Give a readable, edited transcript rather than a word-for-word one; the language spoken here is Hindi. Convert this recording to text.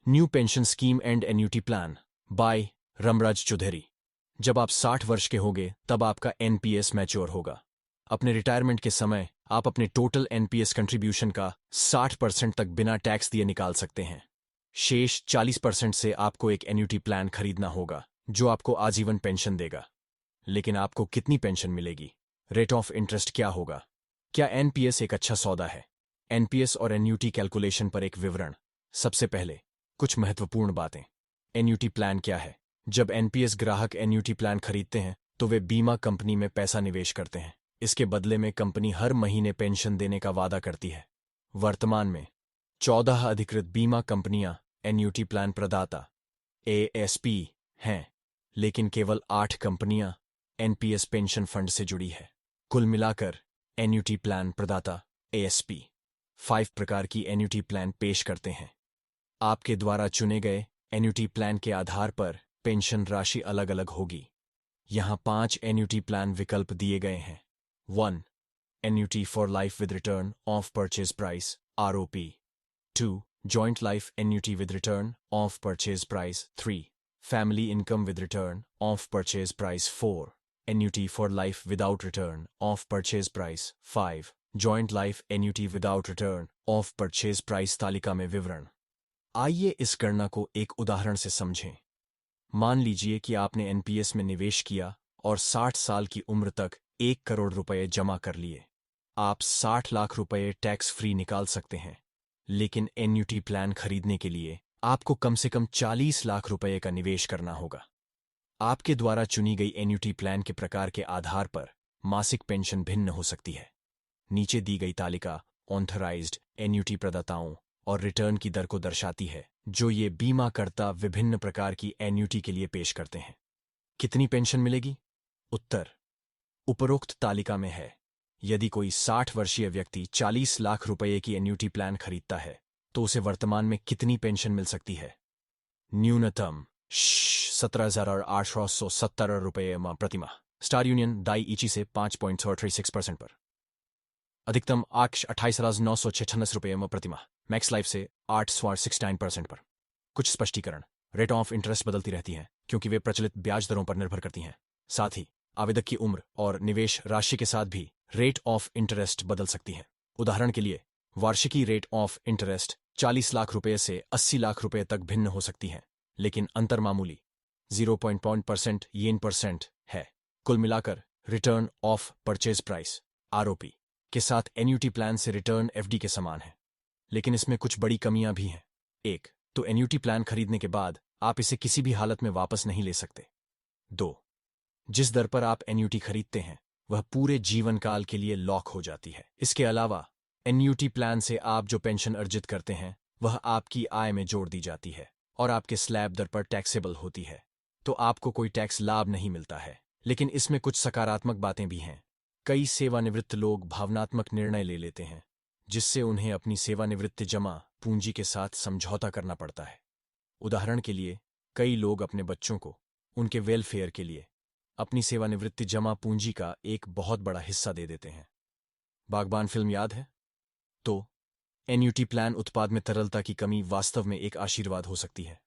New pension scheme and annuity plan by Ramraj Chaudhary. जब आप 60 वर्ष के होंगे तब आपका एनपीएस मैच्योर होगा। अपने रिटायरमेंट के समय आप अपने टोटल एनपीएस कंट्रीब्यूशन का 60% तक बिना टैक्स दिए निकाल सकते हैं। शेष 40% से आपको एक एन्युटी प्लान खरीदना होगा जो आपको आजीवन पेंशन देगा। लेकिन आपको कितनी पेंशन मिलेगी? रेट ऑफ इंटरेस्ट क्या होगा? क्या एनपीएस एक अच्छा सौदा है? एनपीएस और एन्युटी कैलकुलेशन पर एक विवरण। सबसे पहले कुछ महत्वपूर्ण बातें। एन्युटी प्लान क्या है? जब एनपीएस ग्राहक एन्युटी प्लान खरीदते हैं तो वे बीमा कंपनी में पैसा निवेश करते हैं। इसके बदले में कंपनी हर महीने पेंशन देने का वादा करती है। वर्तमान में 14 अधिकृत बीमा कंपनियां एन्युटी प्लान प्रदाता एएसपी हैं, लेकिन केवल 8 कंपनियां एनपीएस पेंशन फंड से जुड़ी है। कुल मिलाकर एन्युटी प्लान प्रदाता एएसपी 5 प्रकार की एन्युटी प्लान पेश करते हैं। आपके द्वारा चुने गए एन्युटी प्लान के आधार पर पेंशन राशि अलग अलग होगी। यहाँ 5 एन्युटी प्लान विकल्प दिए गए हैं। 1. Annuity for life with return of purchase price ROP. 2. Joint life annuity with return of purchase price. 3. Family income with return of purchase price. 4. Annuity for life without return of purchase price. 5. Joint life annuity without return of purchase price। तालिका में विवरण। आइए इस गणना को एक उदाहरण से समझें। मान लीजिए कि आपने एनपीएस में निवेश किया और 60 साल की उम्र तक 1 करोड़ रुपए जमा कर लिए। आप 60 लाख रुपए टैक्स फ्री निकाल सकते हैं, लेकिन एन्युटी प्लान खरीदने के लिए आपको कम से कम 40 लाख रुपए का निवेश करना होगा। आपके द्वारा चुनी गई एन्युटी प्लान के प्रकार के आधार पर मासिक पेंशन भिन्न हो सकती है। नीचे दी गई तालिका ऑथराइज्ड एन्युटी प्रदाताओं और रिटर्न की दर को दर्शाती है जो ये बीमाकर्ता विभिन्न प्रकार की एन्युटी के लिए पेश करते हैं। कितनी पेंशन मिलेगी? उत्तर उपरोक्त तालिका में है। यदि कोई 60 वर्षीय व्यक्ति 40 लाख रुपए की एन्युटी प्लान खरीदता है तो उसे वर्तमान में कितनी पेंशन मिल सकती है? न्यूनतम 17,870 रुपये प्रतिमाह। स्टार यूनियन दाई इची से 5.36% पर। अधिकतम 28,996 रुपये प्रतिमाह। मैक्स लाइफ से 8.69% पर। कुछ स्पष्टीकरण। रेट ऑफ इंटरेस्ट बदलती रहती है क्योंकि वे प्रचलित ब्याज दरों पर निर्भर करती हैं। साथ ही आवेदक की उम्र और निवेश राशि के साथ भी रेट ऑफ इंटरेस्ट बदल सकती है। उदाहरण के लिए वार्षिकी रेट ऑफ इंटरेस्ट 40 लाख रुपए से 80 लाख रुपए तक भिन्न हो सकती है, लेकिन अंतर मामूली 0.% येन परसेंट है। कुल मिलाकर return of purchase price ROP के साथ एन्युटी प्लान से रिटर्न एफडी के समान है, लेकिन इसमें कुछ बड़ी कमियां भी हैं। 1. तो एन्युटी प्लान खरीदने के बाद आप इसे किसी भी हालत में वापस नहीं ले सकते। 2. जिस दर पर आप एन्युटी खरीदते हैं वह पूरे जीवन काल के लिए लॉक हो जाती है। इसके अलावा एन्युटी प्लान से आप जो पेंशन अर्जित करते हैं वह आपकी आय में जोड़ दी जाती है और आपके स्लैब दर पर टैक्सेबल होती है, तो आपको कोई टैक्स लाभ नहीं मिलता है। लेकिन इसमें कुछ सकारात्मक बातें भी हैं। कई सेवानिवृत्त लोग भावनात्मक निर्णय ले लेते हैं जिससे उन्हें अपनी सेवानिवृत्ति जमा पूंजी के साथ समझौता करना पड़ता है। उदाहरण के लिए कई लोग अपने बच्चों को उनके वेलफेयर के लिए अपनी सेवानिवृत्ति जमा पूंजी का एक बहुत बड़ा हिस्सा दे देते हैं। बागबान फिल्म याद है? तो एन्युटी प्लान उत्पाद में तरलता की कमी वास्तव में एक आशीर्वाद हो सकती है।